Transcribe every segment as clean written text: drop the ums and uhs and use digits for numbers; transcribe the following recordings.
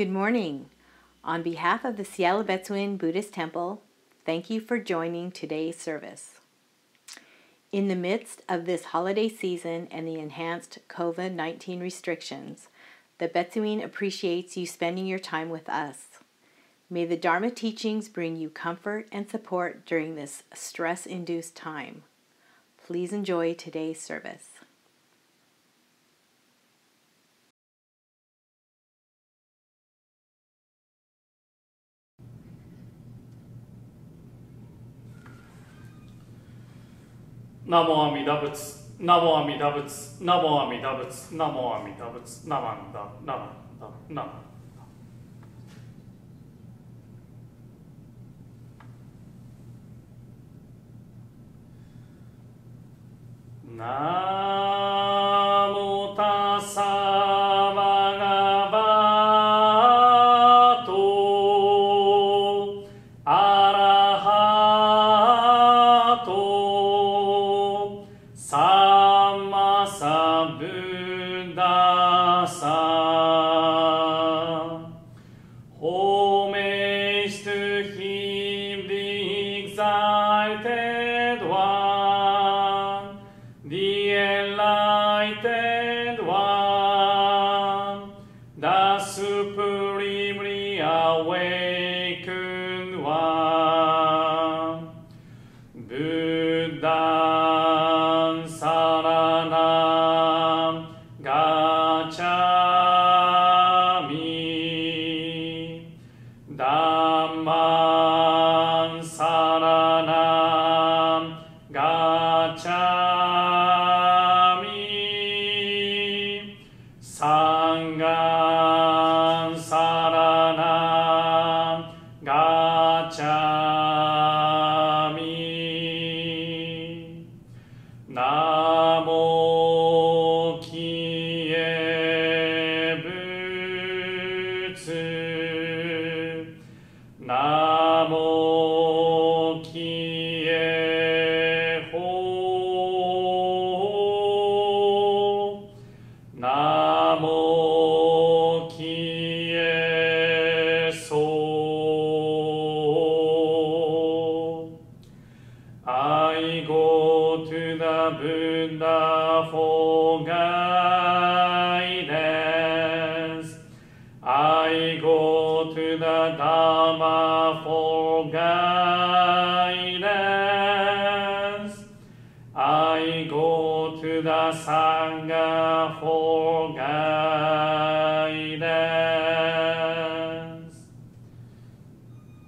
Good morning. On behalf of the Seattle Betsuin Buddhist Temple, thank you for joining today's service. In the midst of this holiday season and the enhanced COVID-19 restrictions, the Betsuin appreciates you spending your time with us. May the Dharma teachings bring you comfort and support during this stress-induced time. Please enjoy today's service. Namo Amida Butsu, Namo Amida Butsu, Namo Amida Butsu, Namo Amida Butsu, Namanda, Namanda, Namanda. Namo Tassa Bhagavato Arahato Samma Sambuddhassa. Homage to him, the exalted one, the enlightened one, the supremely awakened one. Buddhaṃ saranam gacchāmi, Dhammaṃ saranam gacchāmi, Sanghaṃ saranam gacchāmi. Namo Kiye Butsu, Namo Kiye Ho, Namo Kiye So. I go to the Buddha for guidance. I go to the Dhamma for guidance. I go to the Sangha for guidance.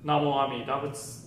Namo Amida Butsu.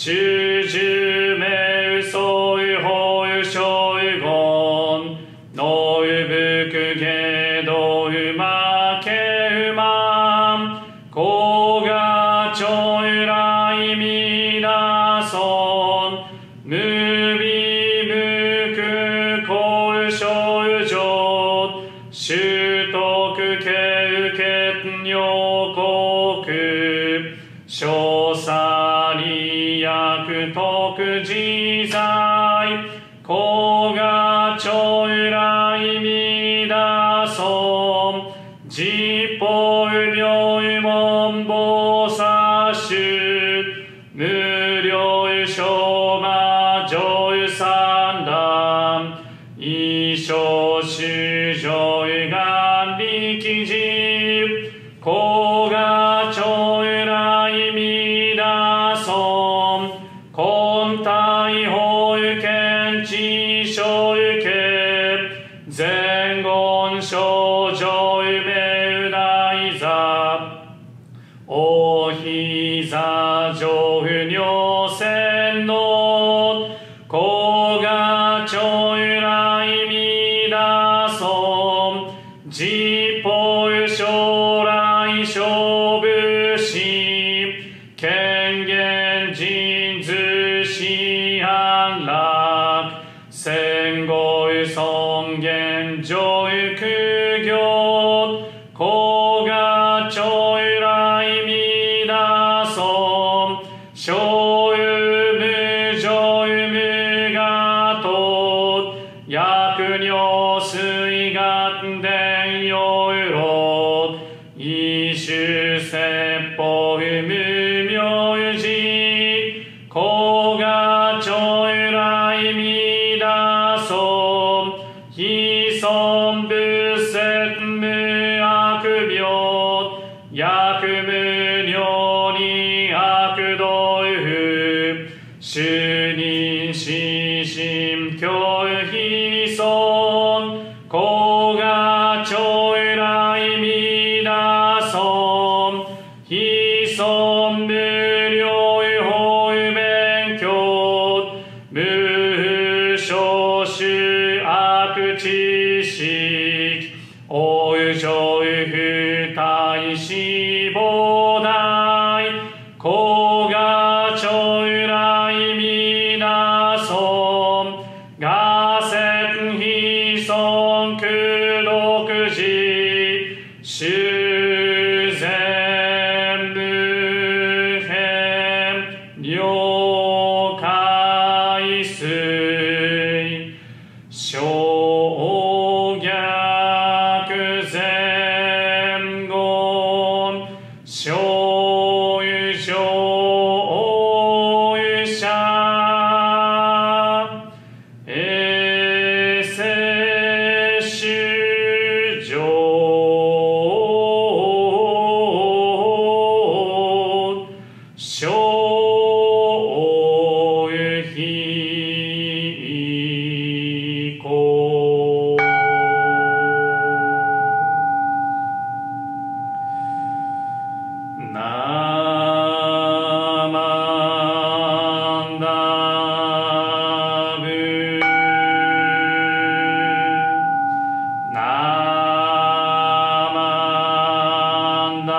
Shū ぶくけどうまけうまこがちょうらいみだそんむびむくこうしょうじょうしゅとくけうけんよこくしょうさりやくとくじざいこがちょうらいみだそんじぽうびょうもんぼさしゅ無料しょうまじょうさんだんいしょうしゅじょうがりきじこがちょうらいみだそんこんたいほうけんちしょうけ前言少女めうだいざおひざ上不尿線のこがちょうらいみだそんじぽう将来勝負し権限人図し安楽戦後尊厳上苦行こがちょうらいみだそん小無上無がと薬尿水眼伝よろ異種説法無名字こがちょうらいみだそん非損仏説無悪病薬無尿に悪道不主任死心教非損こがちょうらいみだそん非損無料法勉強無少種悪知識おうじょう不体死亡大こがちょうらいみだそんがせん非損苦毒事修善無変了解水小逆前言小有上者衛生主上小非公ナマンダブナマンダ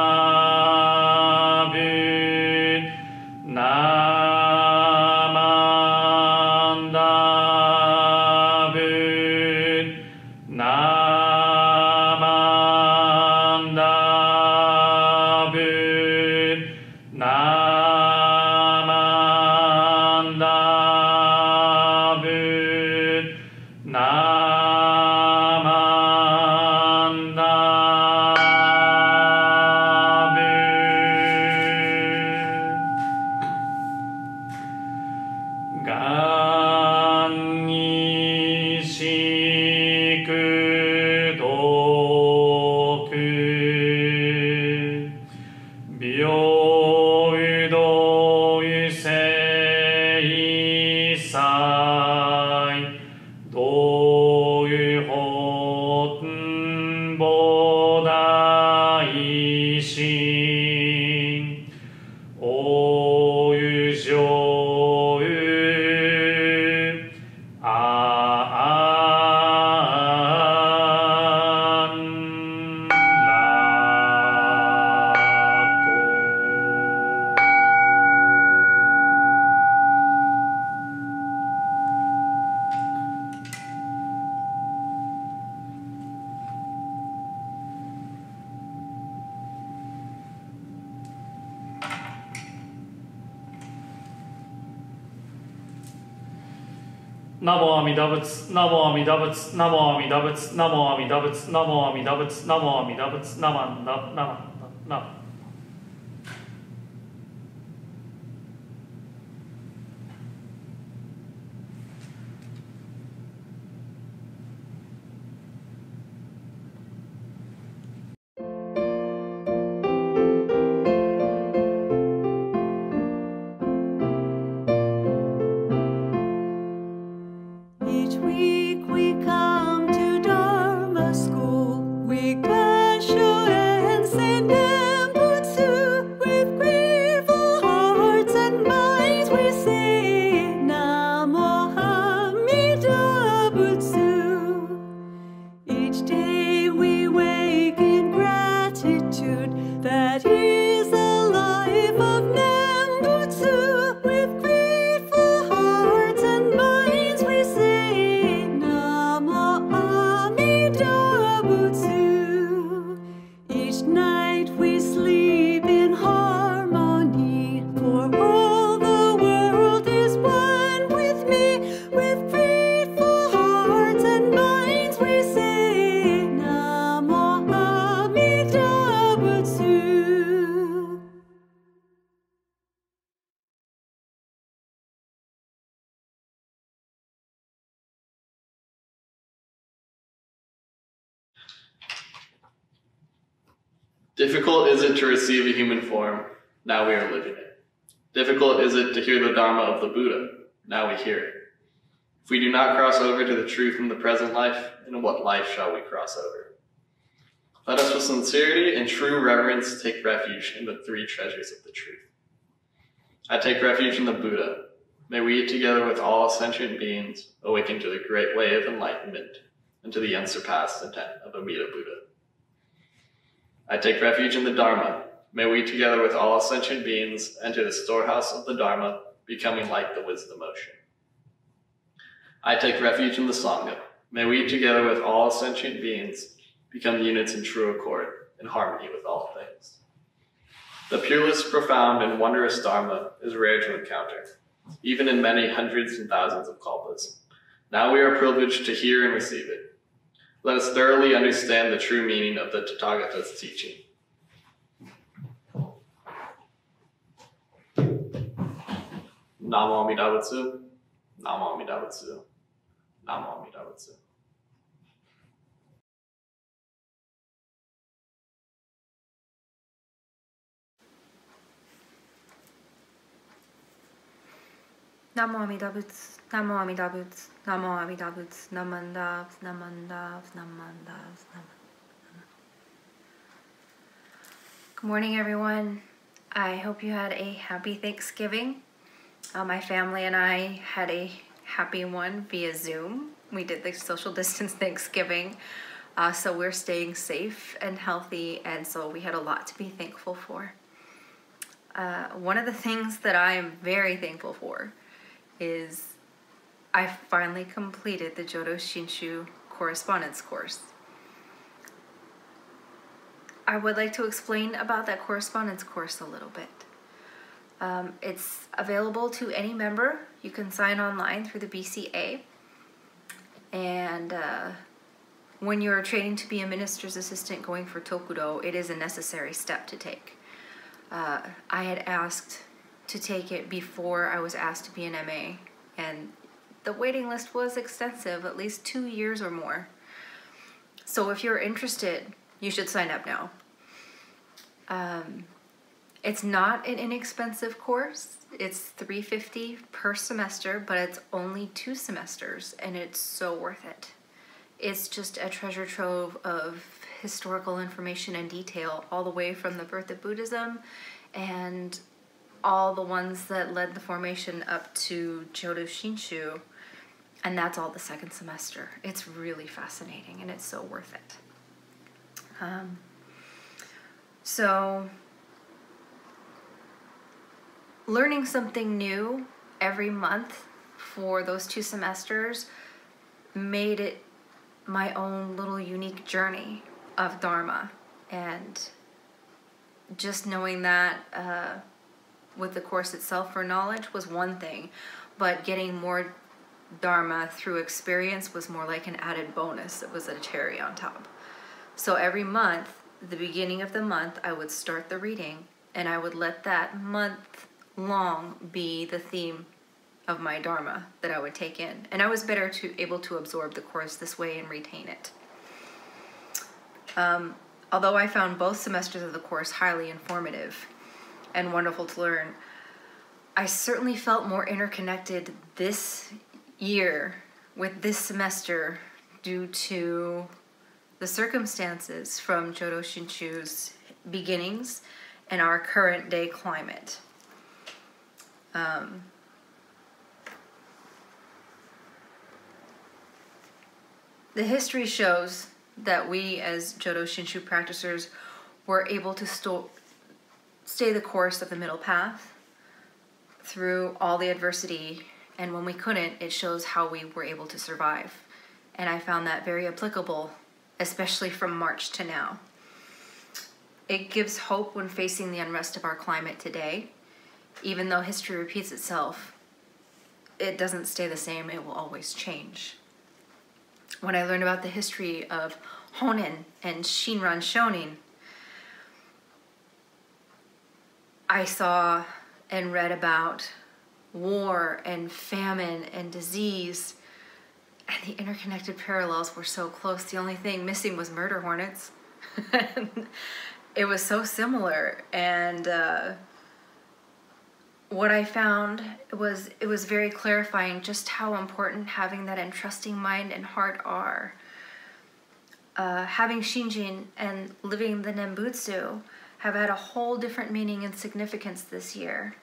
ブナマンダブナマンダブナマンダブナマンダブがんにしくどく病道生災道法菩提心おゆじょうあナモアミダ仏、ナモアミダ仏、ナモアミダ仏、ナモアミダ仏、ナモアミダ仏、ナモアミダ仏、ナマンダ、ナマンダ、ナマン。Each week we come to Dharma school. We gasho and say Nembutsu. With grateful hearts and minds we say Namo Amida Butsu. Each day we wake in gratitude. That is the life of Nembutsu. With grateful hearts and minds we say Namo Amida Butsu. Each night we sleep in harmony, for all the world is one with me. With grateful hearts and minds we say Namo Amida Butsu. Difficult is it to receive a human form, now we are living it. Difficult is it to hear the Dharma of the Buddha, now we hear it. If we do not cross over to the truth in the present life, in what life shall we cross over? Let us with sincerity and true reverence take refuge in the three treasures of the truth. I take refuge in the Buddha. May we, together with all sentient beings, awaken to the great way of enlightenment and to the unsurpassed intent of Amida Buddha. I take refuge in the Dharma. May we, together with all sentient beings, enter the storehouse of the Dharma, becoming like the wisdom ocean. I take refuge in the Sangha. May we, together with all sentient beings, become units in true accord, in harmony with all things. The peerless, profound, and wondrous Dharma is rare to encounter, even in many hundreds and thousands of kalpas. Now we are privileged to hear and receive it. Let us thoroughly understand the true meaning of the Tathagata's teaching. Namo Amida Butsu, Namo Amida Butsu, Namo Amida Butsu. Namo Amida Butsu, Namo Amida Butsu, Namo Amida Butsu, Namandavs, Namandavs, Namandavs, Namandavs. Good morning, everyone. I hope you had a happy Thanksgiving. My family and I had a happy one via Zoom. We did the social distance Thanksgiving, so we're staying safe and healthy, and so we had a lot to be thankful for. One of the things that I am very thankful for is I finally completed the Jodo Shinshu correspondence course. I would like to explain about that correspondence course a little bit. It's available to any member. You can sign online through the BCA. And when you're training to be a minister's assistant going for Tokudo, it is a necessary step to take. I had asked to take it before I was asked to be an MA, and the waiting list was extensive, at least 2 years or more. So if you're interested, you should sign up now. It's not an inexpensive course. It's $350 per semester, but it's only 2 semesters, and it's so worth it. It's just a treasure trove of historical information and detail, all the way from the birth of Buddhism and all the ones that led the formation up to Jodo Shinshu, and that's all the 2nd semester. It's really fascinating, and it's so worth it. So learning something new every month for those 2 semesters made it my own little unique journey of Dharma, and just knowing that with the course itself for knowledge was one thing, but getting more Dharma through experience was more like an added bonus. It was a cherry on top. So every month, the beginning of the month, I would start the reading, and I would let that month long be the theme of my Dharma that I would take in. And I was better able to absorb the course this way and retain it. Although I found both semesters of the course highly informative and wonderful to learn, I certainly felt more interconnected this year with this semester due to the circumstances from Jodo Shinshu's beginnings and our current day climate. The history shows that we as Jodo Shinshu practitioners were able to stay the course of the middle path through all the adversity, and when we couldn't, it shows how we were able to survive. And I found that very applicable, especially from March to now. It gives hope when facing the unrest of our climate today. Even though history repeats itself, it doesn't stay the same, it will always change. When I learned about the history of Honen and Shinran Shonin, I saw and read about war and famine and disease, and the interconnected parallels were so close. The only thing missing was murder hornets. It was so similar, and what I found was it was very clarifying just how important having that entrusting mind and heart are. Having Shinjin and living the Nembutsu have had a whole different meaning and significance this year.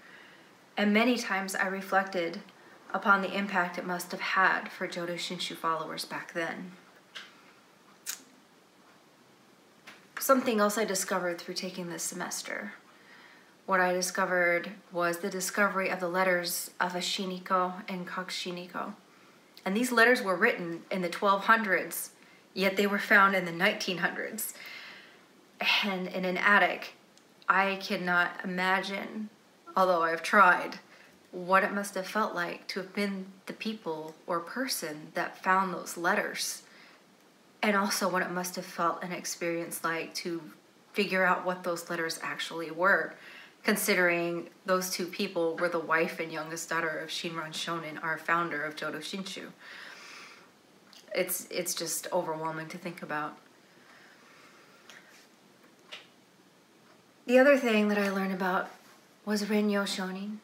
And many times I reflected upon the impact it must have had for Jodo Shinshu followers back then. Something else I discovered through taking this semester. What I discovered was the discovery of the letters of Ashiniko and Kakushiniko. And these letters were written in the 1200s, yet they were found in the 1900s. And in an attic, I cannot imagine, although I've tried, what it must have felt like to have been the people or person that found those letters. And also what it must have felt and experienced like to figure out what those letters actually were, considering those two people were the wife and youngest daughter of Shinran Shonin, our founder of Jodo Shinshu. It's just overwhelming to think about. The other thing that I learned about was Renyo Shonin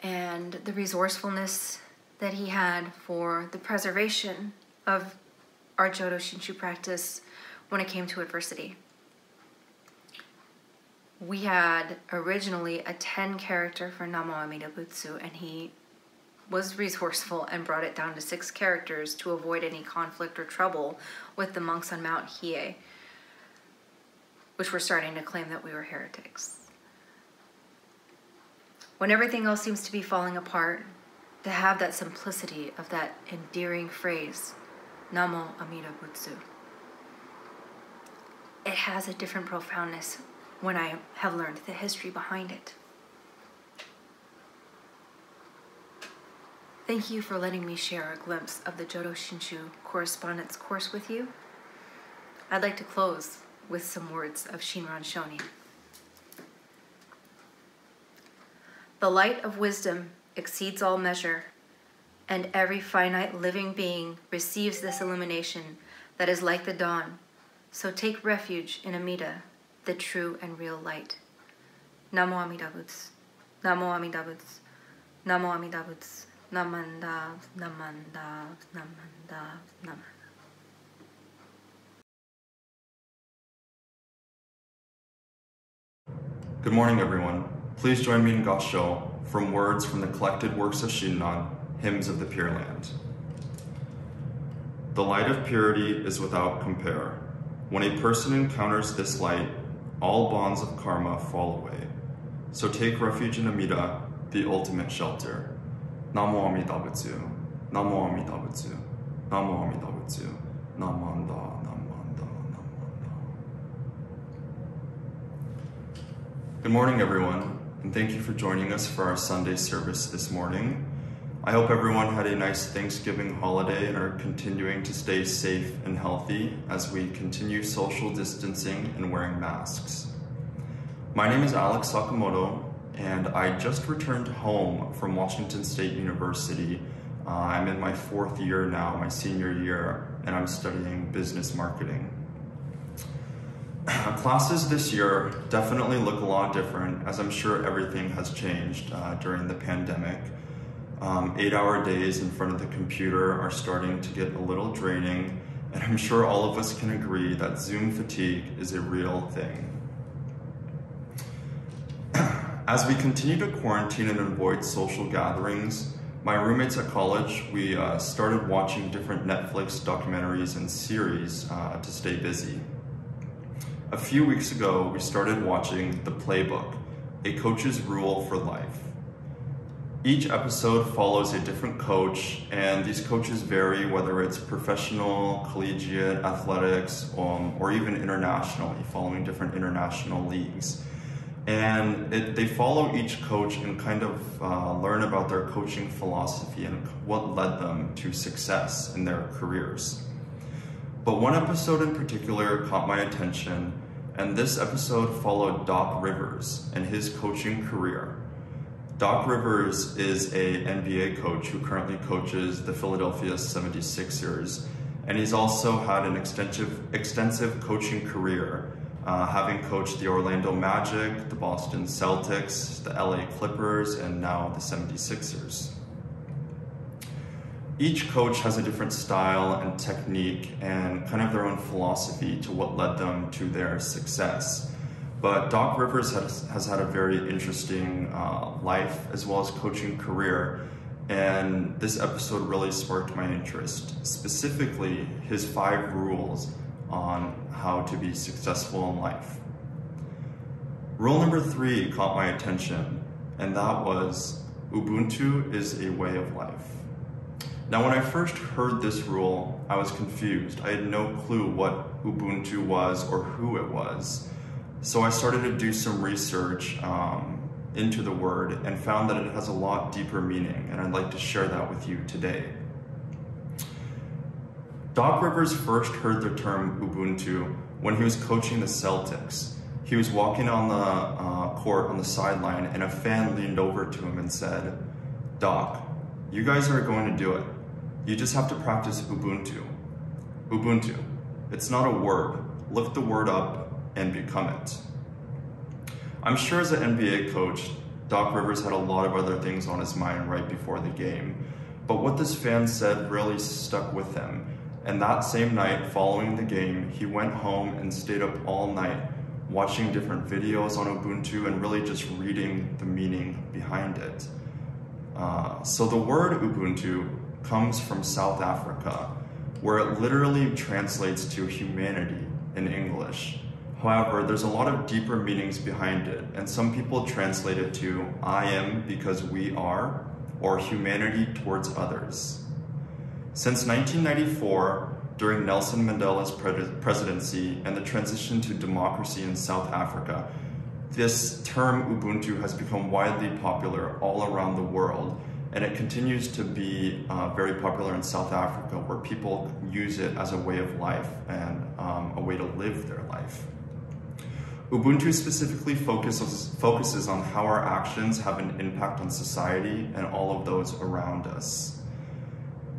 and the resourcefulness that he had for the preservation of our Jodo Shinshu practice when it came to adversity. We had originally a 10 character for Namo Amida Butsu, and he was resourceful and brought it down to 6 characters to avoid any conflict or trouble with the monks on Mount Hiei, which were starting to claim that we were heretics. When everything else seems to be falling apart, to have that simplicity of that endearing phrase, Namo Amida Butsu, it has a different profoundness when I have learned the history behind it. Thank you for letting me share a glimpse of the Jodo Shinshu correspondence course with you. I'd like to close with some words of Shinran Shonin. The light of wisdom exceeds all measure, and every finite living being receives this illumination that is like the dawn. So take refuge in Amida, the true and real light. Namo Amida Butsu, Namo Amida Butsu, Namo Amida Butsu, Namanda, Namanda, Namanda, Namanda. Good morning, everyone. Please join me in Gassho from words from the collected works of Shinran, Hymns of the Pure Land. The light of purity is without compare. When a person encounters this light, all bonds of karma fall away. So take refuge in Amida, the ultimate shelter. Namo Amida Butsu, Namo Amida Butsu, Namo Amida Butsu, Namanda, Namanda, Namanda. Good morning, everyone, and thank you for joining us for our Sunday service this morning. I hope everyone had a nice Thanksgiving holiday and are continuing to stay safe and healthy as we continue social distancing and wearing masks. My name is Alex Sakamoto, and I just returned home from Washington State University. I'm in my 4th year now, my senior year, and I'm studying business marketing. Classes this year definitely look a lot different, as I'm sure everything has changed during the pandemic. 8-hour days in front of the computer are starting to get a little draining, and I'm sure all of us can agree that Zoom fatigue is a real thing. As we continue to quarantine and avoid social gatherings, my roommates at college, we started watching different Netflix documentaries and series to stay busy. A few weeks ago, we started watching The Playbook, A Coach's Rule for Life. Each episode follows a different coach, and these coaches vary whether it's professional, collegiate, athletics, or even internationally, following different international leagues. And they follow each coach and kind of learn about their coaching philosophy and what led them to success in their careers. But one episode in particular caught my attention, and this episode followed Doc Rivers and his coaching career. Doc Rivers is an NBA coach who currently coaches the Philadelphia 76ers, and he's also had an extensive coaching career, having coached the Orlando Magic, the Boston Celtics, the LA Clippers, and now the 76ers. Each coach has a different style and technique and kind of their own philosophy to what led them to their success. But Doc Rivers has had a very interesting life as well as coaching career, and this episode really sparked my interest, specifically his 5 rules on how to be successful in life. Rule number 3 caught my attention, and that was Ubuntu is a way of life. Now, when I first heard this rule, I was confused. I had no clue what Ubuntu was or who it was. So I started to do some research into the word and found that it has a lot deeper meaning, and I'd like to share that with you today. Doc Rivers first heard the term Ubuntu when he was coaching the Celtics. He was walking on the court on the sideline, and a fan leaned over to him and said, "Doc, you guys are going to do it. You just have to practice Ubuntu. Ubuntu. It's not a word. Look the word up and become it." I'm sure as an NBA coach, Doc Rivers had a lot of other things on his mind right before the game, but what this fan said really stuck with him. And that same night following the game, he went home and stayed up all night watching different videos on Ubuntu and really just reading the meaning behind it. So the word Ubuntu comes from South Africa, where it literally translates to humanity in English. However, there's a lot of deeper meanings behind it, and some people translate it to I am because we are, or humanity towards others. Since 1994, during Nelson Mandela's presidency and the transition to democracy in South Africa, this term Ubuntu has become widely popular all around the world, and it continues to be very popular in South Africa, where people use it as a way of life and a way to live their life. Ubuntu specifically focuses on how our actions have an impact on society and all of those around us.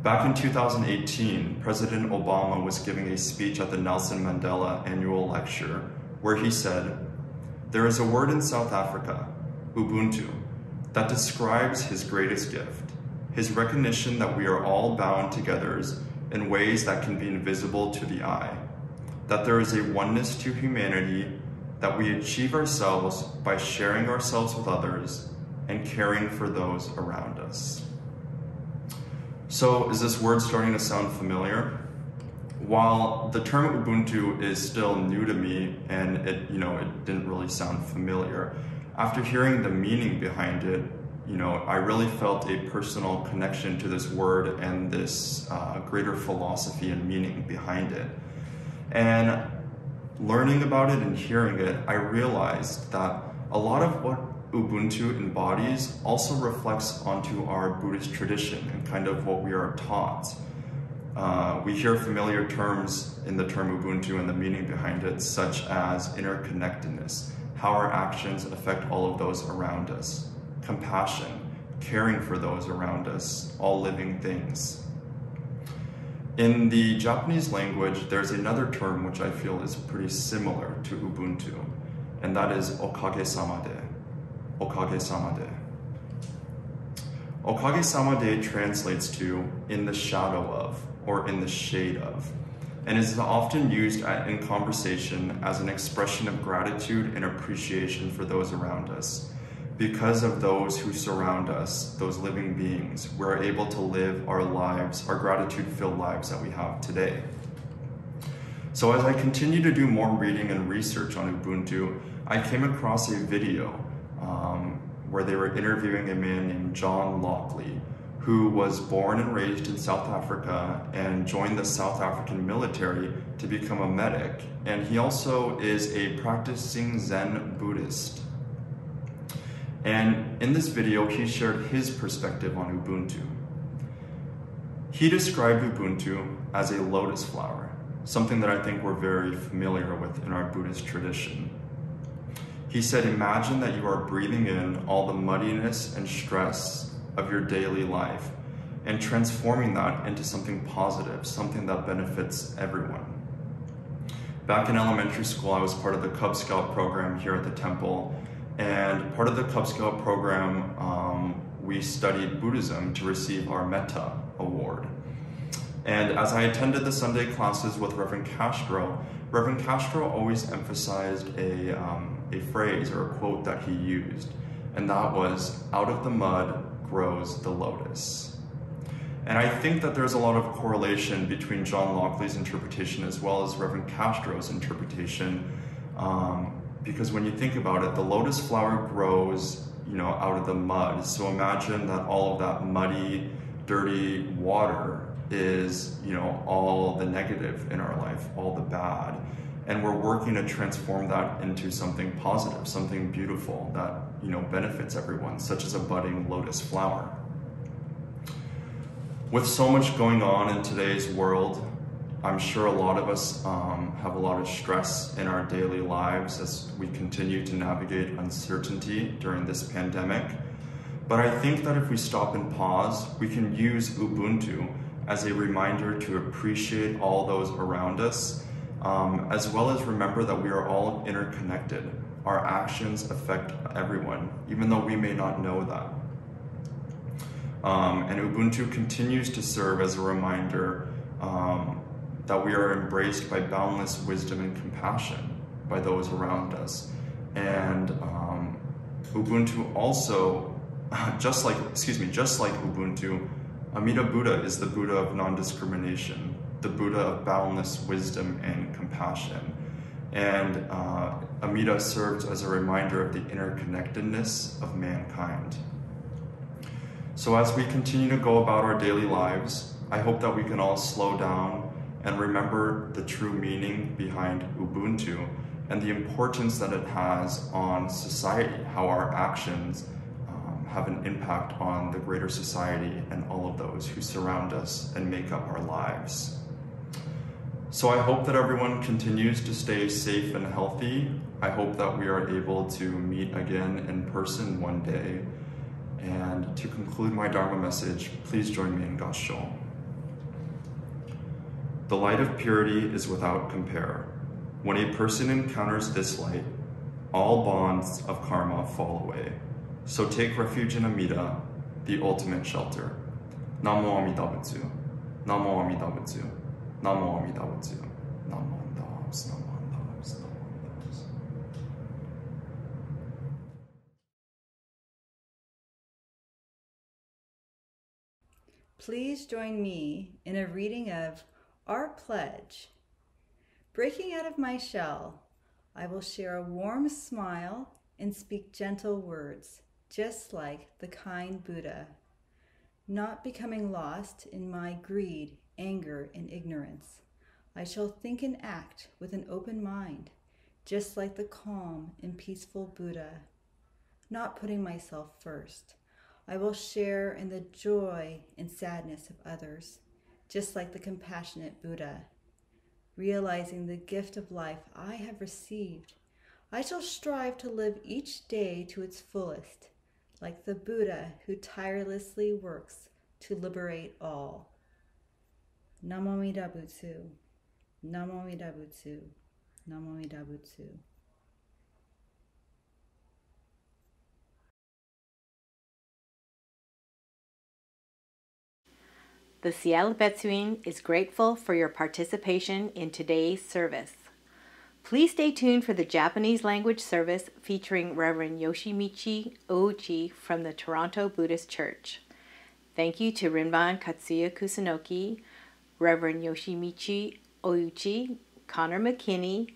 Back in 2018, President Obama was giving a speech at the Nelson Mandela Annual Lecture, where he said, "There is a word in South Africa, Ubuntu, that describes his greatest gift, his recognition that we are all bound together in ways that can be invisible to the eye, that there is a oneness to humanity, that we achieve ourselves by sharing ourselves with others and caring for those around us." So is this word starting to sound familiar? While the term Ubuntu is still new to me and it didn't really sound familiar, after hearing the meaning behind it, I really felt a personal connection to this word and this greater philosophy and meaning behind it. And learning about it and hearing it, I realized that a lot of what Ubuntu embodies also reflects onto our Buddhist tradition and kind of what we are taught. We hear familiar terms in the term Ubuntu and the meaning behind it, such as interconnectedness, how our actions affect all of those around us, compassion, caring for those around us, all living things. In the Japanese language, there's another term which I feel is pretty similar to Ubuntu, and that is okage-sama-de. Okage-sama-de. Okage-sama-de translates to in the shadow of, or in the shade of, and is often used in conversation as an expression of gratitude and appreciation for those around us. Because of those who surround us, those living beings, we're able to live our lives, our gratitude-filled lives that we have today. So as I continue to do more reading and research on Ubuntu, I came across a video where they were interviewing a man named John Lockley, who was born and raised in South Africa and joined the South African military to become a medic. And he also is a practicing Zen Buddhist. And in this video, he shared his perspective on Ubuntu. He described Ubuntu as a lotus flower, something that I think we're very familiar with in our Buddhist tradition. He said, imagine that you are breathing in all the muddiness and stress of your daily life and transforming that into something positive, something that benefits everyone. Back in elementary school, I was part of the Cub Scout program here at the temple, and part of the Cub Scout program, we studied Buddhism to receive our Metta Award. And as I attended the Sunday classes with Reverend Castro always emphasized a phrase or a quote that he used, and that was, out of the mud grows the lotus. And I think that there's a lot of correlation between John Lockley's interpretation as well as Reverend Castro's interpretation, because when you think about it, the lotus flower grows, out of the mud. So imagine that all of that muddy, dirty water is, all the negative in our life, all the bad. And we're working to transform that into something positive, something beautiful that, benefits everyone, such as a budding lotus flower. With so much going on in today's world, I'm sure a lot of us have a lot of stress in our daily lives as we continue to navigate uncertainty during this pandemic. But I think that if we stop and pause, we can use Ubuntu as a reminder to appreciate all those around us, as well as remember that we are all interconnected. Our actions affect everyone, even though we may not know that. And Ubuntu continues to serve as a reminder that we are embraced by boundless wisdom and compassion by those around us. And Ubuntu also, just like Ubuntu, Amida Buddha is the Buddha of non-discrimination, the Buddha of boundless wisdom and compassion. And Amida serves as a reminder of the interconnectedness of mankind. So as we continue to go about our daily lives, I hope that we can all slow down and remember the true meaning behind Ubuntu and the importance that it has on society, how our actions have an impact on the greater society and all of those who surround us and make up our lives. So I hope that everyone continues to stay safe and healthy. I hope that we are able to meet again in person one day. And to conclude my Dharma message, please join me in Gassho. The light of purity is without compare. When a person encounters this light, all bonds of karma fall away. So take refuge in Amida, the ultimate shelter. Namo Amida Butsu. Namo Amida Butsu. Namo Amida Butsu. Namo Amida Butsu. Namo Amida Butsu. Namo Amida Butsu. Please join me in a reading of Our Pledge. Breaking out of my shell, I will share a warm smile and speak gentle words, just like the kind Buddha, not becoming lost in my greed, anger, and ignorance. I shall think and act with an open mind, just like the calm and peaceful Buddha. not putting myself first. I will share in the joy and sadness of others, just like the compassionate Buddha. Realizing the gift of life I have received, I shall strive to live each day to its fullest, like the Buddha who tirelessly works to liberate all. Namo Amida Butsu, Namo Amida Butsu, Namo Amida Butsu. The Seattle Betsuin is grateful for your participation in today's service. Please stay tuned for the Japanese language service featuring Reverend Yoshimichi Ouchi from the Toronto Buddhist Church. Thank you to Rinban Katsuya Kusunoki, Reverend Yoshimichi Ouchi, Connor McKinney,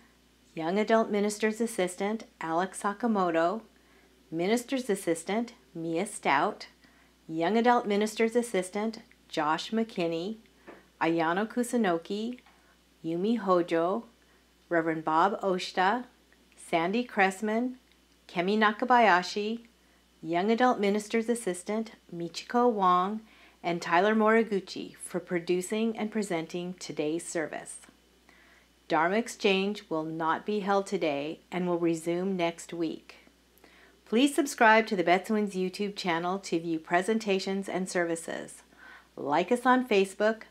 Young Adult Minister's Assistant Alex Sakamoto, Minister's Assistant Mia Stout, Young Adult Minister's Assistant Josh McKinney, Ayano Kusunoki, Yumi Hojo, Reverend Bob Oshita, Sandy Cressman, Kemi Nakabayashi, Young Adult Minister's Assistant Michiko Wong, and Tyler Moriguchi for producing and presenting today's service. Dharma Exchange will not be held today and will resume next week. Please subscribe to the Betsuin's YouTube channel to view presentations and services. Like us on Facebook,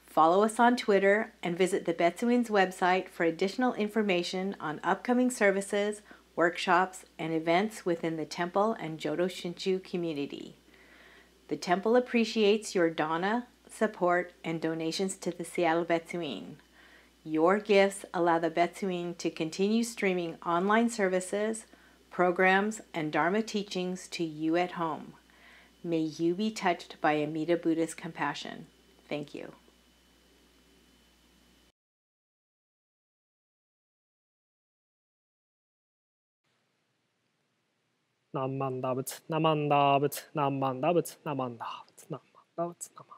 follow us on Twitter, and visit the Betsuin's website for additional information on upcoming services, workshops, and events within the Temple and Jodo Shinshu community. The Temple appreciates your dana, support, and donations to the Seattle Betsuin. Your gifts allow the Betsuin to continue streaming online services, programs, and Dharma teachings to you at home. May you be touched by Amida Buddha's compassion. Thank you. Namman Dabut, Naman Dabut, Namman Dabut, Naman Dabut, Naman Dabut, Naman.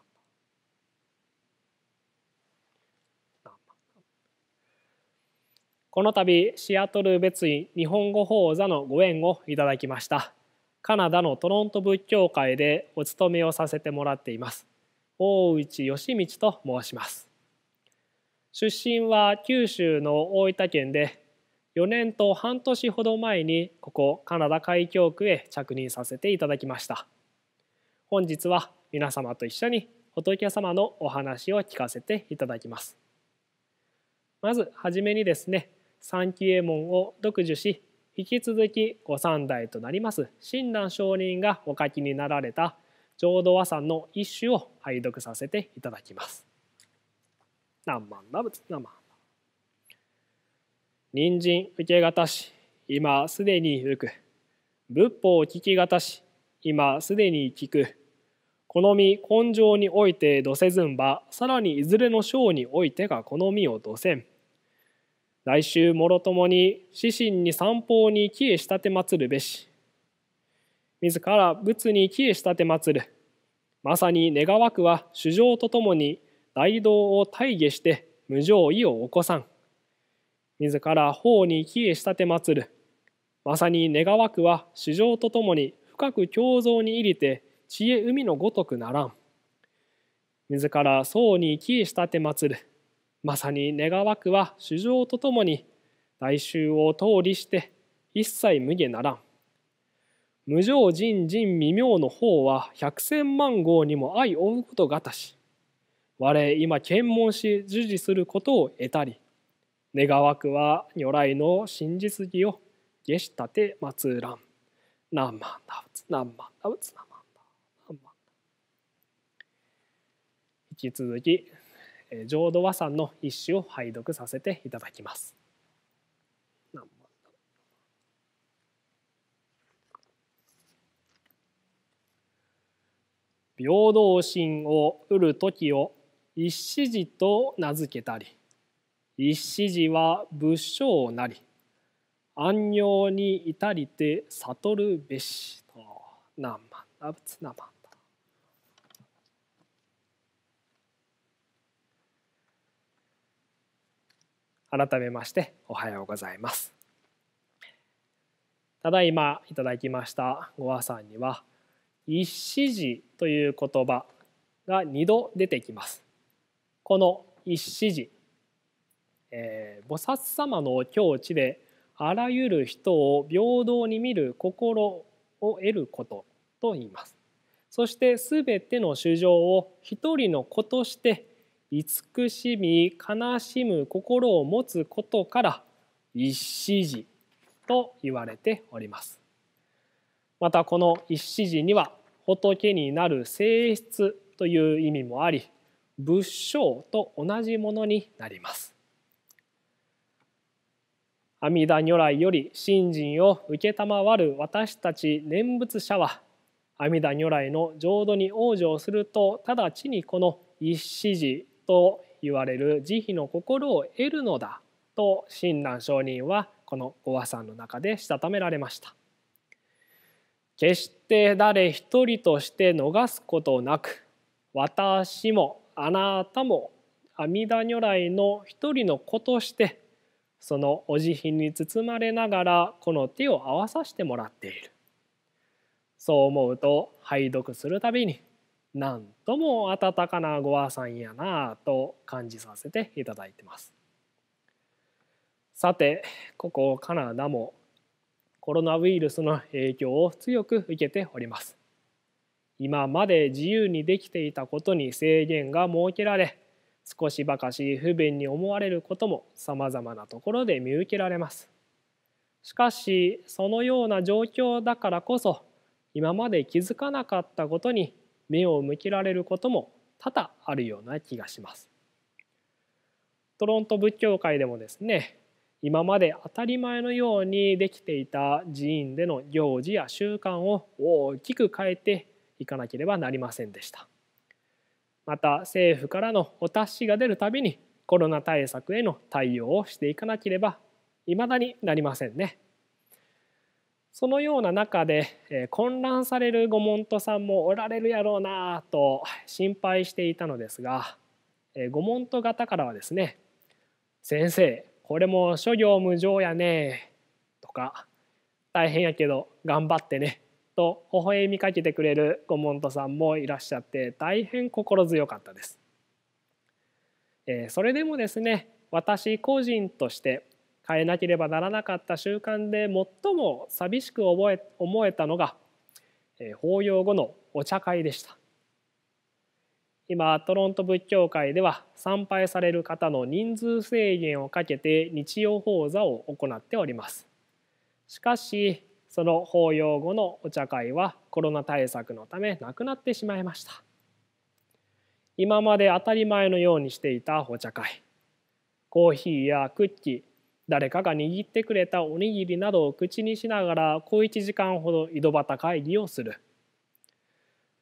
この度シアトル別院日本語講座のご縁をいただきました。カナダのトロント仏教会でお勤めをさせてもらっています大内義道と申します。出身は九州の大分県で4年と半年ほど前にここカナダ海峡区へ着任させていただきました。本日は皆様と一緒に仏様のお話を聞かせていただきます。まずはじめにですね、三期右衛門を読受し、引き続きご三代となります親鸞上人がお書きになられた浄土和算の一首を拝読させていただきます。何万打仏何万。人参受けがたし、今すでに受く。仏法聞きがたし、今すでに聞く。好み根性においてどせずんば、さらにいずれの章においてが好みをどせん。来週もろともに指針に三方に帰依したてまつるべし。自ら仏に帰依したてまつる。まさに願わくは主情とともに大道を大下して無常意を起こさん。自ら法に帰依したてまつる。まさに願わくは主情とともに深く共造に入りて知恵海のごとくならん。自ら僧に帰依したてまつる。まさに願わくは主情とともに大衆を通りして一切無下ならん。無常人人未明の方は百千万号にも相追うことがたし。我今検問し従事することを得たり。願わくは如来の真実義を下したてまつらん。何万打仏何万打仏何万打何万。引き続き浄土和算の一首を拝読させていただきます。平等心を得る時を一子寺と名付けたり、一子寺は仏性なり、安養に至りて悟るべしと。何万打仏何万。改めましておはようございます。ただいまいただきましたご和賛には一子寺という言葉が2度出てきます。この一子寺、菩薩様の境地であらゆる人を平等に見る心を得ることと言います。そしてすべての衆生を一人の子として慈しみ悲しむ心を持つことから一子寺と言われております。またこの一子寺には仏になる性質という意味もあり、仏性と同じものになります。阿弥陀如来より信心を承る私たち念仏者は、阿弥陀如来の浄土に往生すると直ちにこの一子寺と言われる慈悲の心を得るのだと親鸞上人はこのご和賛の中でしたためられました。決して誰一人として逃すことなく、私もあなたも阿弥陀如来の一人の子としてそのお慈悲に包まれながらこの手を合わさせてもらっている。そう思うと拝読するたびになんとも温かなご和賛やなぁと感じさせていただいてます。さて、ここカナダもコロナウイルスの影響を強く受けております。今まで自由にできていたことに制限が設けられ、少しばかし不便に思われることもさまざまなところで見受けられます。しかし、そのような状況だからこそ、今まで気づかなかったことに目を向けられることも多々あるような気がします。トロント仏教会でもですね、今まで当たり前のようにできていた寺院での行事や習慣を大きく変えていかなければなりませんでした。また政府からのお達しが出るたびにコロナ対策への対応をしていかなければいまだになりませんね。そのような中で混乱されるご門徒さんもおられるやろうなと心配していたのですが、ご門徒方からはですね、先生これも諸行無常やねとか、大変やけど頑張ってねと微笑みかけてくれるご門徒さんもいらっしゃって大変心強かったです。それでもですね、私個人として変えなければならなかった習慣で最も寂しく思えたのが法要後のお茶会でした。今トロント仏教会では参拝される方の人数制限をかけて日曜法座を行っております。しかしその法要後のお茶会はコロナ対策のためなくなってしまいました。今まで当たり前のようにしていたお茶会、コーヒーやクッキー、誰かが握ってくれたおにぎりなどを口にしながら小1時間ほど井戸端会議をする。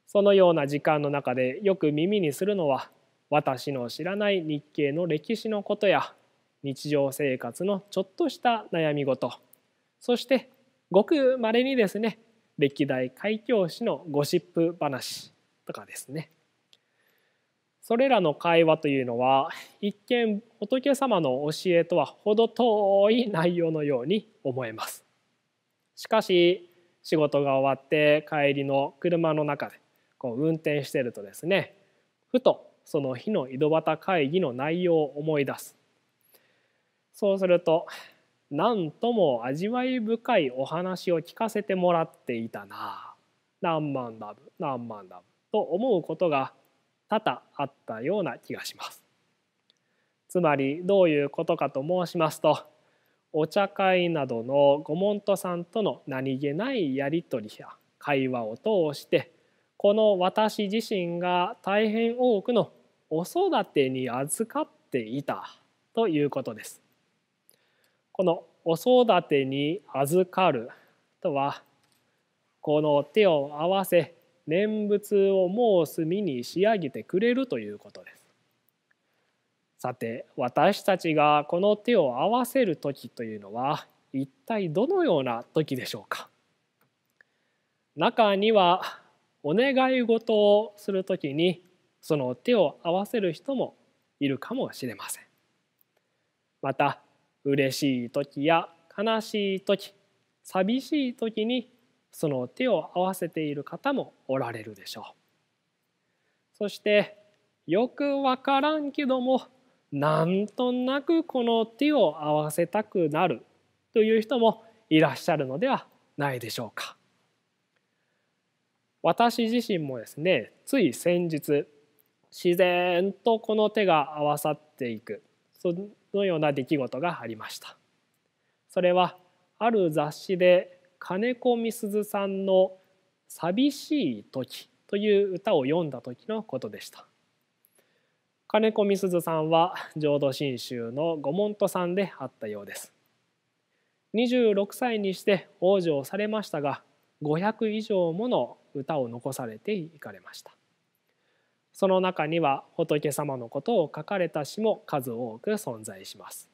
そのような時間の中でよく耳にするのは、私の知らない日系の歴史のことや日常生活のちょっとした悩み事、そしてごくまれにですね、歴代開教師のゴシップ話とかですね。それらの会話というのは一見仏様の教えとは程遠い内容のように思えます。しかし仕事が終わって帰りの車の中で運転しているとですね、ふとその日の井戸端会議の内容を思い出す。そうすると、なんとも味わい深いお話を聞かせてもらっていたな、何万ダブ何万ダブと思うことが多々あったような気がします。つまりどういうことかと申しますと、お茶会などのご門徒さんとの何気ないやり取りや会話を通して、この私自身が大変多くのお育てに預かっていたということです。このお育てに預かるとは、この手を合わせ念仏を申す身に仕上げてくれるということです。さて、私たちがこの手を合わせる時というのは一体どのような時でしょうか。中にはお願い事をする時にその手を合わせる人もいるかもしれません。また嬉しい時や悲しい時、寂しい時にその手を合わせている方もおられるでしょう。そしてよくわからんけどもなんとなくこの手を合わせたくなるという人もいらっしゃるのではないでしょうか。私自身もですね、つい先日自然とこの手が合わさっていくそのような出来事がありました。それはある雑誌で金子みすずさんの「寂しい時」という歌を読んだ時のことでした。金子みすずさんは浄土真宗のご門徒さんであったようです。26歳にして往生されましたが、500以上もの歌を残されていかれました。その中には仏様のことを書かれた詩も数多く存在します。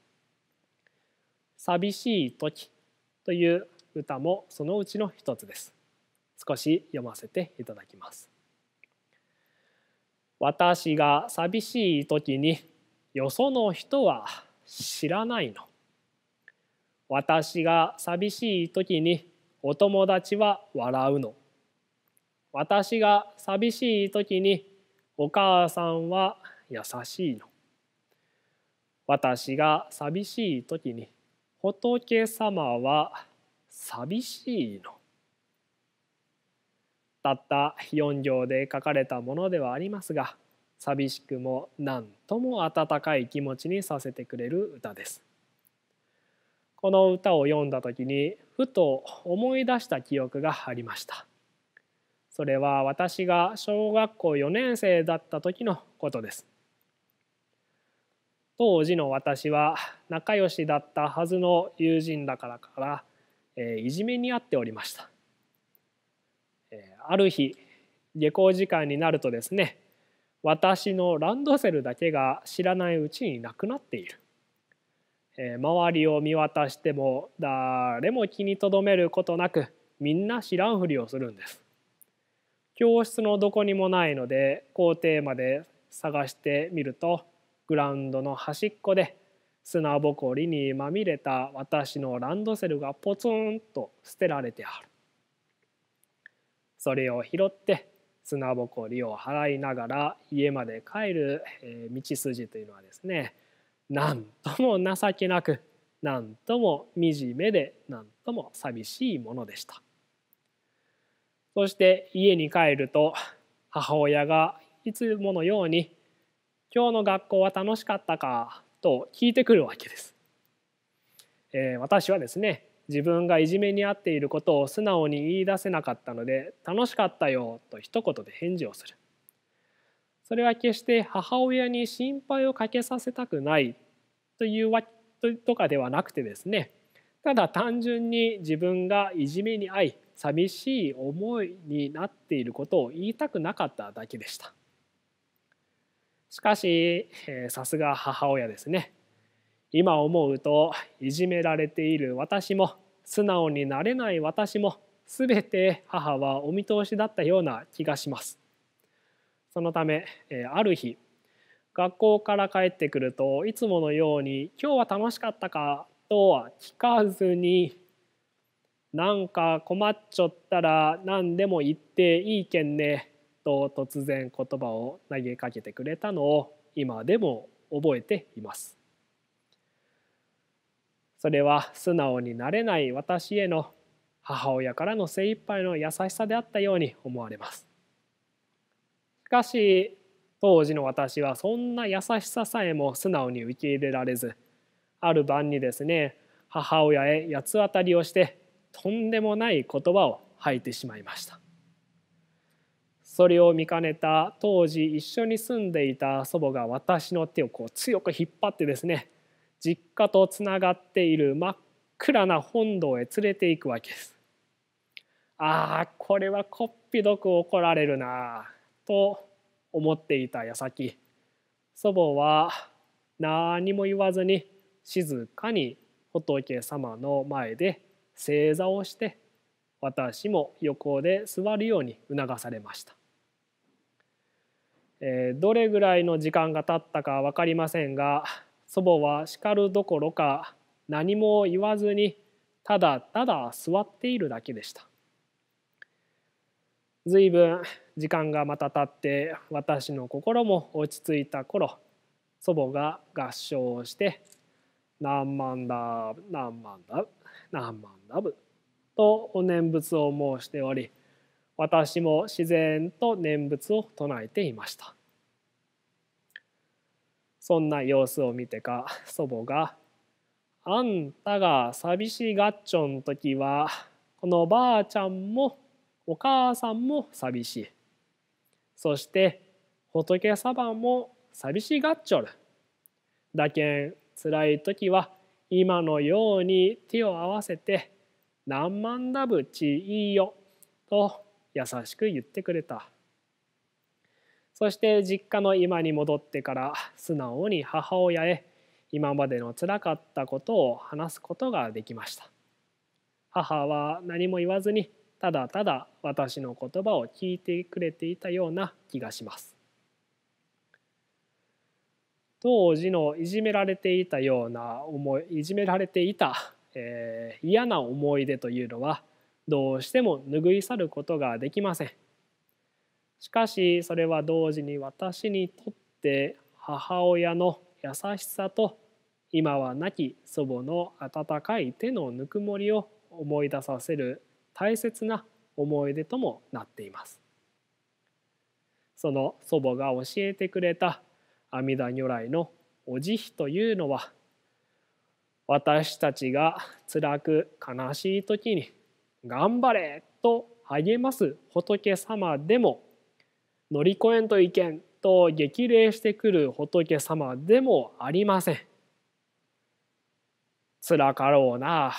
寂しい時という歌もそのうちの一つです。少し読ませていただきます。私が寂しい時によその人は知らないの。私が寂しい時にお友達は笑うの。私が寂しい時にお母さんは優しいの。私が寂しい時に仏様は寂しいの。たった4行で書かれたものではありますが、寂しくも何とも温かい気持ちにさせてくれる歌です。この歌を読んだ時にふと思い出した記憶がありました。それは私が小学校4年生だった時のことです。当時の私は仲良しだったはずの友人だからいじめにあっておりました。ある日下校時間になるとですね、私のランドセルだけが知らないうちになくなっている。周りを見渡しても誰も気に留めることなくみんな知らんふりをするんです。教室のどこにもないので校庭まで探してみると、グラウンドの端っこで砂ぼこりにまみれた私のランドセルがポツンと捨てられてある。それを拾って砂ぼこりを払いながら家まで帰る道筋というのはですね、なんとも情けなく、なんとも惨めで、なんとも寂しいものでした。そして家に帰ると母親がいつものように「今日の学校は楽しかったか?」と聞いてくるわけです。私はですね、自分がいじめに遭っていることを素直に言い出せなかったので「楽しかったよ」と一言で返事をする。それは決して母親に心配をかけさせたくないというわけとかではなくてですね、ただ単純に自分がいじめに遭い寂しい思いになっていることを言いたくなかっただけでした。しかしさすが母親ですね。今思うといじめられている私も素直になれない私も全て母はお見通しだったような気がします。そのためある日学校から帰ってくるといつものように「今日は楽しかったか?」とは聞かずに「なんか困っちゃったら何でも言っていいけんね」と突然言葉を投げかけてくれたのを今でも覚えています。それは素直になれない私への母親からの精一杯の優しさであったように思われます。しかし当時の私はそんな優しささえも素直に受け入れられず、ある晩にですね、母親へ八つ当たりをしてとんでもない言葉を吐いてしまいました。それを見かねた当時一緒に住んでいた祖母が私の手を強く引っ張ってですね、実家とつながっている真っ暗な本堂へ連れて行くわけです。ああ、これはこっぴどく怒られるなと思っていた矢先、祖母は何も言わずに静かに仏様の前で正座をして、私も横で座るように促されました。どれぐらいの時間が経ったか分かりませんが、祖母は叱るどころか何も言わずにただただ座っているだけでした。ずいぶん時間がまた経って私の心も落ち着いた頃、祖母が合唱をして「何万ダブ何万ダブ何万ダブ」とお念仏を申しており、私も自然と念仏を唱えていました。そんな様子を見てか祖母が「あんたが寂しがっちょん時はこのばあちゃんもお母さんも寂しい。そして仏様も寂しがっちょる。だけんつらい時は今のように手を合わせて何万ダブちいいよ」と優しく言ってくれた。そして実家の今に戻ってから素直に母親へ今までのつらかったことを話すことができました。母は何も言わずにただただ私の言葉を聞いてくれていたような気がします。当時のいじめられていたようないじめられていた、嫌な思い出というのはどうしても拭い去ることができません。しかしそれは同時に私にとって母親の優しさと今は亡き祖母の温かい手のぬくもりを思い出させる大切な思い出ともなっています。その祖母が教えてくれた阿弥陀如来のお慈悲というのは、私たちが辛く悲しい時に頑張れと励ます仏様でも、乗り越えんといけんと激励してくる仏様でもありません。辛かろうな、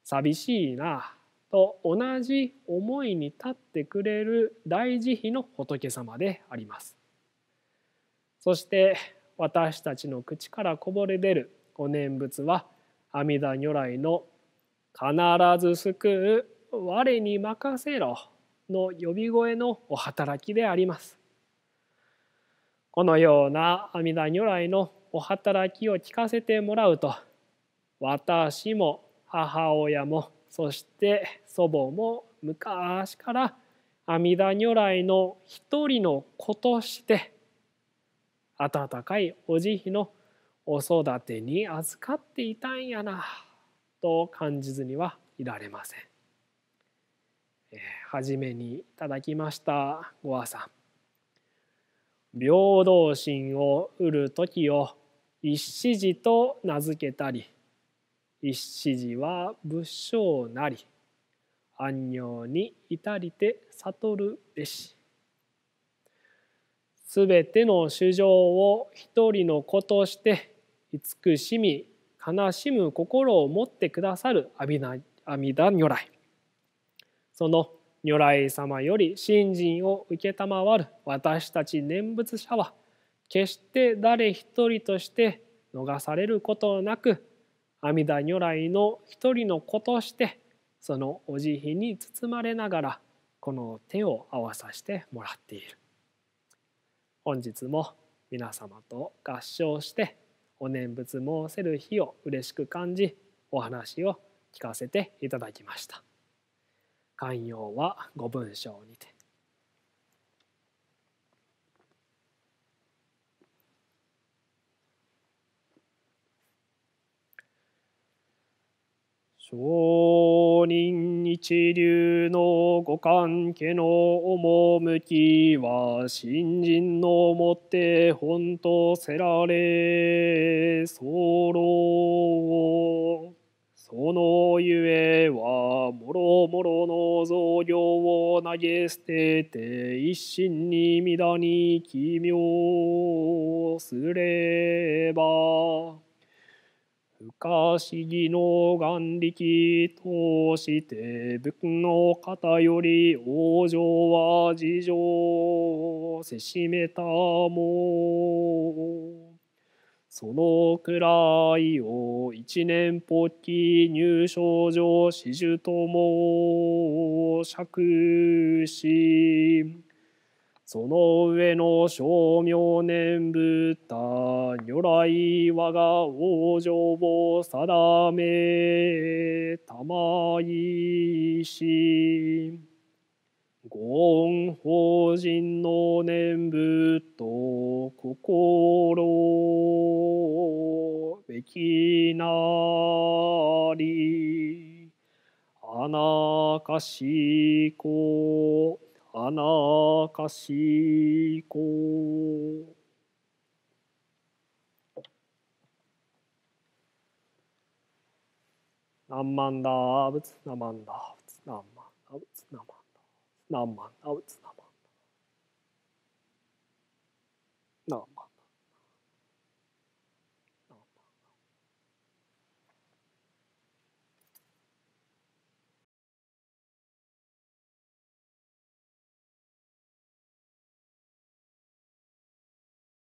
寂しいなと同じ思いに立ってくれる大慈悲の仏様であります。そして私たちの口からこぼれ出るお念仏は阿弥陀如来の必ず救う我に任せろの呼び声のお働きであります。このような阿弥陀如来のお働きを聞かせてもらうと、私も母親もそして祖母も昔から阿弥陀如来の一人の子として温かいお慈悲のお育てに預かっていたんやなと感じずにはいられません。はじめにいただきましたご和さん、平等心を得る時を一子寺と名付けたり、一子寺は仏性なり、安養に至りて悟るべし。すべての衆生を一人の子として慈しみ悲しむ心を持ってくださる阿弥陀如来。その如来様より信心を承る私たち念仏者は、決して誰一人として逃されることなく、阿弥陀如来の一人の子としてそのお慈悲に包まれながらこの手を合わさせてもらっている。本日も皆様と合唱してお念仏申せる日を嬉しく感じ、お話を聞かせていただきました。寛容はご文章にて。上人一流のご関係の趣は、信心のもって本とせられ候。そのゆえはもろもろの造業を投げ捨てて、一心に皆に奇妙すれば、不可思議の眼力として仏の方より往生は事情せしめたも。そのくらいを一年発起入賞上始終とも釈し、その上の称名念仏陀如来我が往生を定めたまいし。ご恩法人の念仏と心べきなり。あなかしこあなかしこ。何万打仏何万打仏何万打仏何万打仏何万打仏